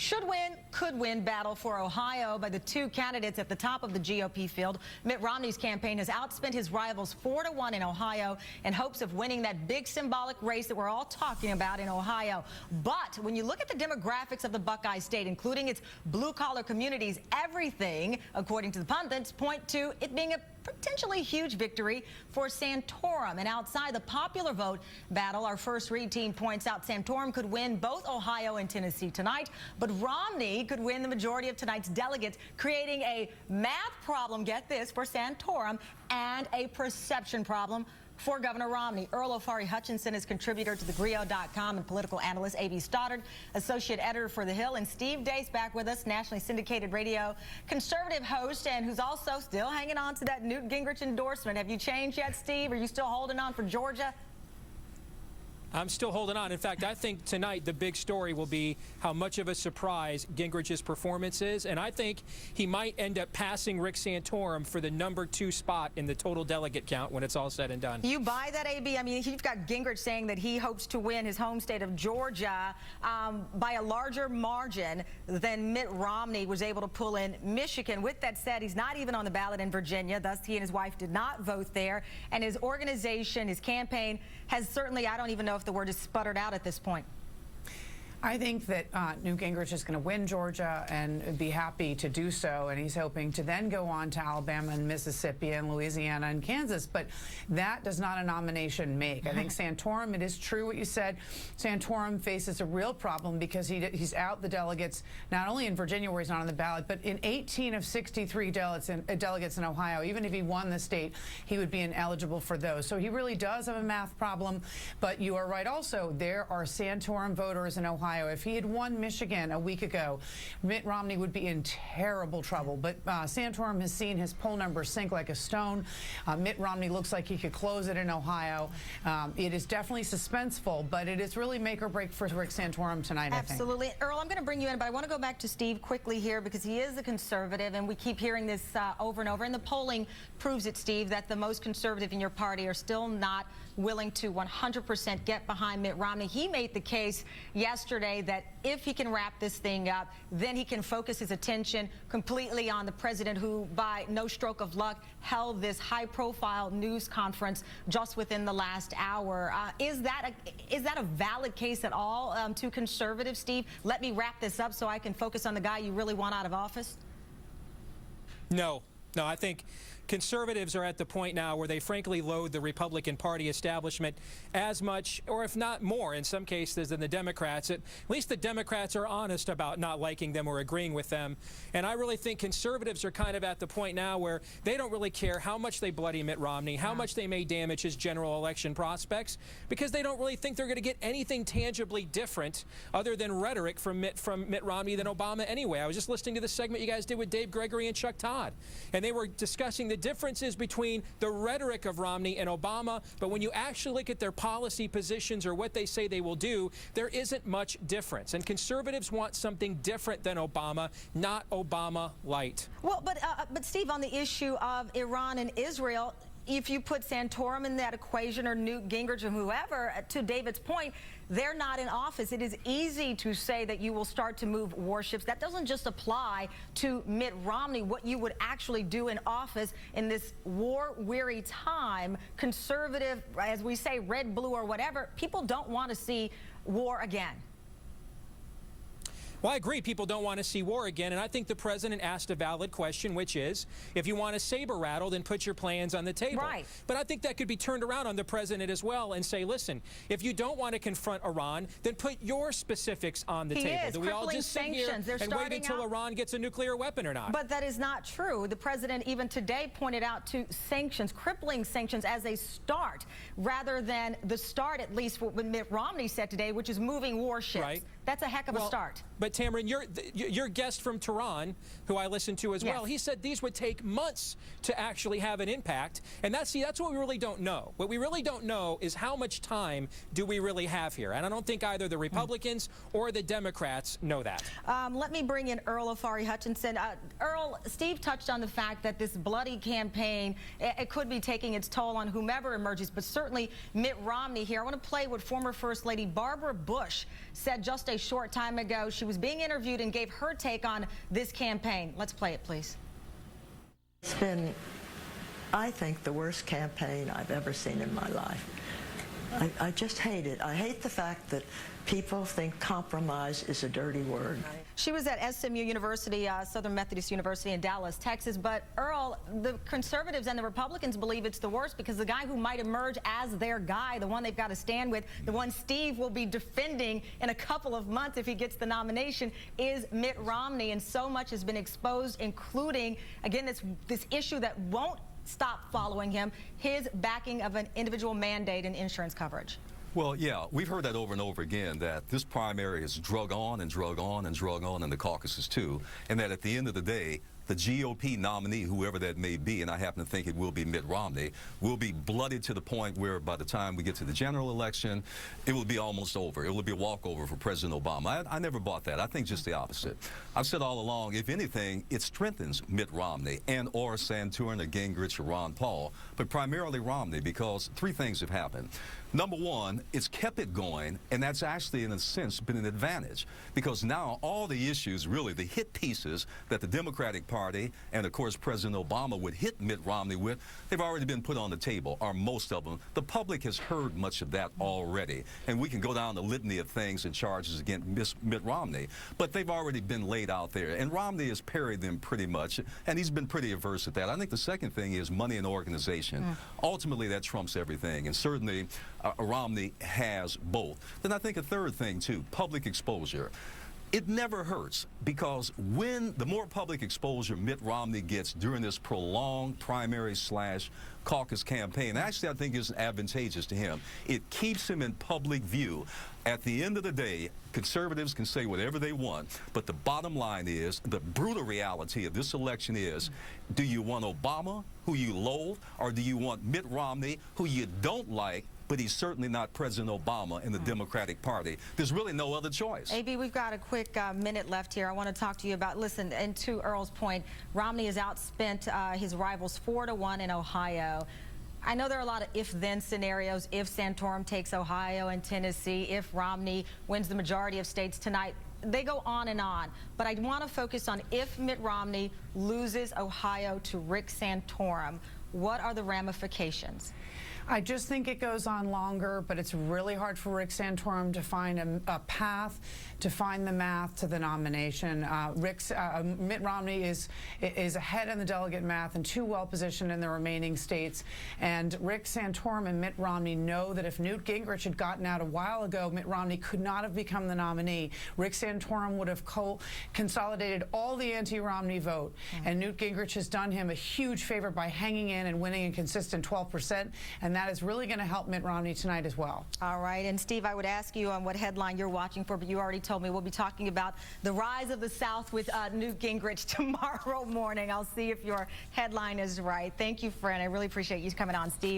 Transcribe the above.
should win, could win battle for Ohio by the two candidates at the top of the GOP field. Mitt Romney's campaign has outspent his rivals 4-1 in Ohio in hopes of winning that big symbolic race that we're all talking about in Ohio. But when you look at the demographics of the Buckeye State, including its blue-collar communities, everything, according to the pundits, point to it being a potentially huge victory for Santorum. And outside the popular vote battle, our first read team points out Santorum could win both Ohio and Tennessee tonight, but Romney could win the majority of tonight's delegates, creating a math problem, get this, for Santorum and a perception problem for Governor Romney. Earl Ofari Hutchinson is contributor to thegrio.com and political analyst. A.B. Stoddard, associate editor for The Hill, and Steve Deace back with us, nationally syndicated radio conservative host, and who's also still hanging on to that Newt Gingrich endorsement. Have you changed yet, Steve? Are you still holding on for Georgia? I'm still holding on. In fact, I think tonight the big story will be how much of a surprise Gingrich's performance is. And I think he might end up passing Rick Santorum for the #2 spot in the total delegate count when it's all said and done. You buy that, AB? I mean, you've got Gingrich saying that he hopes to win his home state of Georgia by a larger margin than Mitt Romney was able to pull in Michigan. With that said, he's not even on the ballot in Virginia. Thus, he and his wife did not vote there. And his organization, his campaign, has certainly, I don't even know if the word is sputtered out at this point. I think that Newt Gingrich is going to win Georgia and be happy to do so, and he's hoping to then go on to Alabama and Mississippi and Louisiana and Kansas, but that does not a nomination make. I think Santorum, it is true what you said, Santorum faces a real problem because he's out the delegates, not only in Virginia where he's not on the ballot, but in 18 of 63 delegates in Ohio. Even if he won the state, he would be ineligible for those. So he really does have a math problem, but you are right also, there are Santorum voters in Ohio. If he had won Michigan a week ago, Mitt Romney would be in terrible trouble. But Santorum has seen his poll numbers sink like a stone. Mitt Romney looks like he could close it in Ohio. It is definitely suspenseful, but it is really make or break for Rick Santorum tonight, I think. Absolutely. Earl, I'm going to bring you in, but I want to go back to Steve quickly here because he is a conservative, and we keep hearing this over and over. And the polling proves it, Steve, that the most conservative in your party are still not willing to 100% get behind Mitt Romney. He made the case yesterday that if he can wrap this thing up, then he can focus his attention completely on the president, who by no stroke of luck held this high-profile news conference just within the last hour. Is that a valid case at all to conservatives, Steve? Let me wrap this up so I can focus on the guy you really want out of office? No, I think conservatives are at the point now where they frankly loathe the Republican Party establishment as much, or if not more in some cases, than the Democrats. At least the Democrats are honest about not liking them or agreeing with them. And I really think conservatives are kind of at the point now where they don't really care how much they bloody Mitt Romney, how much they may damage his general election prospects, because they don't really think they're going to get anything tangibly different other than rhetoric from Mitt Romney than Obama anyway. I was just listening to the segment you guys did with Dave Gregory and Chuck Todd, and they were discussing the differences between the rhetoric of Romney and Obama, but when you actually look at their policy positions or what they say they will do, there isn't much difference. And conservatives want something different than Obama, not Obama light. Well, but Steve, on the issue of Iran and Israel, if you put Santorum in that equation, or Newt Gingrich or whoever, to David's point, they're not in office. It is easy to say that you will start to move warships. That doesn't just apply to Mitt Romney. What you would actually do in office in this war-weary time, conservative, as we say, red, blue, or whatever, people don't want to see war again. Well, I agree people don't want to see war again, and I think the president asked a valid question, which is, if you want a saber rattle, then put your plans on the table. Right. But I think that could be turned around on the president as well and say, listen, if you don't want to confront Iran, then put your specifics on the table. Do we all just sit here and wait until Iran gets a nuclear weapon or not? But that is not true. The president even today pointed out to sanctions, crippling sanctions, as a start, rather than the start, at least what Mitt Romney said today, which is moving warships. Right. That's a heck of a start. But Tamron, your guest from Tehran, who I listened to as well, he said these would take months to actually have an impact. And that's what we really don't know. What we really don't know is how much time do we really have here. And I don't think either the Republicans or the Democrats know that. Let me bring in Earl Ofari Hutchinson. Earl, Steve touched on the fact that this bloody campaign, it could be taking its toll on whomever emerges, but certainly Mitt Romney here. I want to play what former First Lady Barbara Bush said just a a short time ago. She was being interviewed and gave her take on this campaign. Let's play it, please. It's been, I think, the worst campaign I've ever seen in my life. I just hate it. I hate the fact that people think compromise is a dirty word. She was at SMU University, Southern Methodist University in Dallas, Texas. But, Earl, the conservatives and the Republicans believe it's the worst because the guy who might emerge as their guy, the one they've got to stand with, the one Steve will be defending in a couple of months if he gets the nomination, is Mitt Romney. And so much has been exposed, including, again, this issue that won't stop following him, his backing of an individual mandate in insurance coverage. Well, yeah, we've heard that over and over again, that this primary is drug on and drug on and drug on, and the caucuses too, and that at the end of the day, the GOP nominee, whoever that may be, and I happen to think it will be Mitt Romney, will be blooded to the point where by the time we get to the general election, it will be almost over. It will be a walkover for President Obama. I never bought that. I think just the opposite. I've said all along, if anything, it strengthens Mitt Romney and or Santorum or Gingrich or Ron Paul, but primarily Romney, because three things have happened. Number one, it's kept it going, and that's actually, in a sense, been an advantage, because now all the issues, really, the hit pieces that the Democratic Party and, of course, President Obama would hit Mitt Romney with, they've already been put on the table, or most of them. The public has heard much of that already, and we can go down the litany of things and charges against Mitt Romney, but they've already been laid out there, and Romney has parried them pretty much, and he's been pretty averse at that. I think the second thing is money and organization. Ultimately, that trumps everything, and certainly Romney has both. Then I think a third thing, too, public exposure. It never hurts, because when the more public exposure Mitt Romney gets during this prolonged primary / caucus campaign, actually I think is advantageous to him. It keeps him in public view. At the end of the day, conservatives can say whatever they want, but the bottom line is, the brutal reality of this election is, do you want Obama, who you loathe, or do you want Mitt Romney, who you don't like, but he's certainly not President Obama in the Democratic Party? There's really no other choice. AB, we've got a quick minute left here. I want to talk to you about, listen, and to Earl's point, Romney has outspent his rivals 4-1 in Ohio. I know there are a lot of if-then scenarios, if Santorum takes Ohio and Tennessee, if Romney wins the majority of states tonight. They go on and on, but I want to focus on if Mitt Romney loses Ohio to Rick Santorum, what are the ramifications? I just think it goes on longer, but it's really hard for Rick Santorum to find a path, to find the math to the nomination. Mitt Romney is ahead in the delegate math and too well positioned in the remaining states. And Rick Santorum and Mitt Romney know that if Newt Gingrich had gotten out a while ago, Mitt Romney could not have become the nominee. Rick Santorum would have consolidated all the anti-Romney vote. And Newt Gingrich has done him a huge favor by hanging in and winning a consistent 12%. And that is really going to help Mitt Romney tonight as well. All right. And Steve, I would ask you on what headline you're watching for, but you already told me we'll be talking about the rise of the South with Newt Gingrich tomorrow morning. I'll see if your headline is right. Thank you, friend. I really appreciate you coming on, Steve.